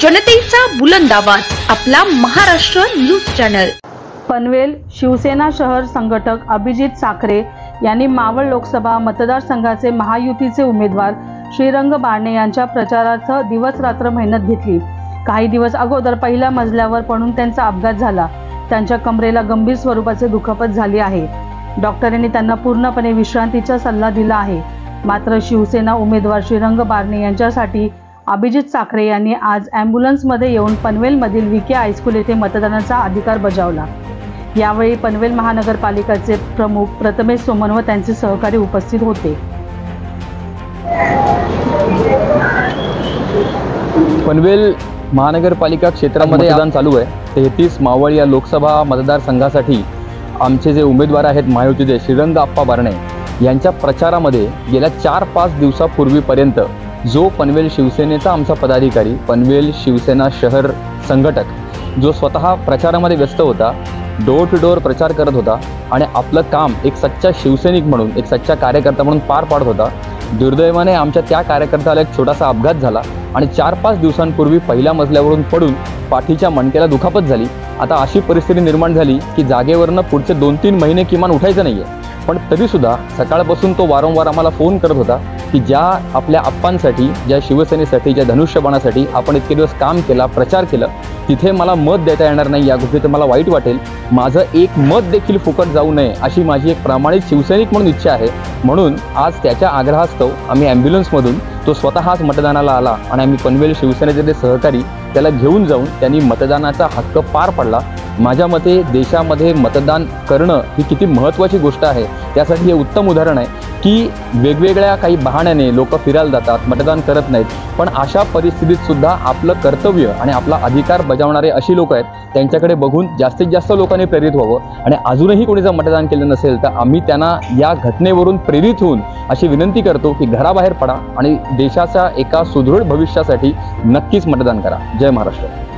जनतेचा बुलंद आवाज आपला महाराष्ट्र न्यूज चॅनल। पनवेल शिवसेना शहर संघटक अभिजित साखरे यांनी मावळ लोकसभा मतदारसंघाचे महायुतीचे उमेदवार श्रीरंग बारणे यांच्या प्रचारार्थ दिवस रात्र मेहनत घेतली। काही दिवस अगोदर पहिल्या मजल्यावर पडून त्यांचा अपघात झाला। त्यांच्या कमरेला गंभीर स्वरूपाचे दुखापत झाली आहे। डॉक्टरांनी त्यांना पूर्णपणे विश्रांतीचा सल्ला दिला आहे। मात्र शिवसेना उमेदवार श्रीरंग बारणे यांच्यासाठी अभिजित साखरे यांनी आज ॲम्ब्युलन्समध्ये येऊन पनवेलमधील विखे हायस्कूल येथे मतदानाचा अधिकार बजावला। यावेळी पनवेल महानगरपालिकेचे प्रमुख प्रथमेश सोमन व त्यांचे सहकारी उपस्थित होते। पनवेल महानगरपालिका क्षेत्रामध्ये मतदान चालू आहे। 33 मावळ या लोकसभा मतदारसंघासाठी आमचे जे उमेदवार आहेत महायुतीचे श्रीरंग आप्पा बारणे यांच्या प्रचारामध्ये गेल्या 4-5 दिवसापूर्वीपर्यंत जो पनवेल शिवसेनेचा आमचा पदाधिकारी पनवेल शिवसेना शहर संघटक जो स्वतः प्रचारामध्ये व्यस्त होता, डोर टू डोर प्रचार करत होता आणि आपलं काम एक सच्चा शिवसैनिक म्हणून एक सच्चा कार्यकर्ता म्हणून पार पाडत होता। दुर्दैवाने आमच्या त्या कार्यकर्त्याला एक छोटासा अपघात झाला आणि 4-5 दिवसांपूर्वी पहिल्या मजल्यावरून पडून पाठीच्या मणक्याला दुखापत झाली। आता अशी परिस्थिती निर्माण झाली की जागेवरनं पुढचे 2-3 महिने किमान उठायचं नाहीये। पण तरीसुद्धा सकाळपासून तो वारंवार आम्हाला फोन करत होता की ज्या आपल्या आप्पांसाठी, ज्या शिवसेनेसाठी, ज्या धनुष्यबाणासाठी आपण इतके दिवस काम केला, प्रचार केलं, तिथे मला मत देता येणार नाही, या गोष्टीचं मला वाईट वाटेल। माझं एक मत देखील फुकट जाऊ नये अशी माझी एक प्रामाणिक शिवसैनिक म्हणून इच्छा आहे। म्हणून आज त्याच्या आग्रहास्तव आम्ही ॲम्ब्युलन्समधून तो स्वतःच मतदानाला आला आणि आम्ही पनवेल शिवसेनेचे जे सहकारी त्याला घेऊन जाऊन त्यांनी मतदानाचा हक्क पार पडला। माझ्या मते देशामध्ये मतदान करणं ही किती महत्त्वाची गोष्ट आहे त्यासाठी हे उत्तम उदाहरण आहे की वेगवेगळ्या काही बहाण्याने लोक फिरायला जातात, मतदान करत नाहीत, पण अशा परिस्थितीत सुद्धा आपलं कर्तव्य आणि आपला अधिकार बजावणारे अशी लोक आहेत त्यांच्याकडे बघून जास्तीत जास्त लोकांनी प्रेरित व्हावं। आणि अजूनही कोणी जर मतदान केलं नसेल तर आम्ही त्यांना या घटनेवरून प्रेरित होऊन अशी विनंती करतो की घराबाहेर पडा आणि देशाच्या एका सुदृढ भविष्यासाठी नक्कीच मतदान करा। जय महाराष्ट्र।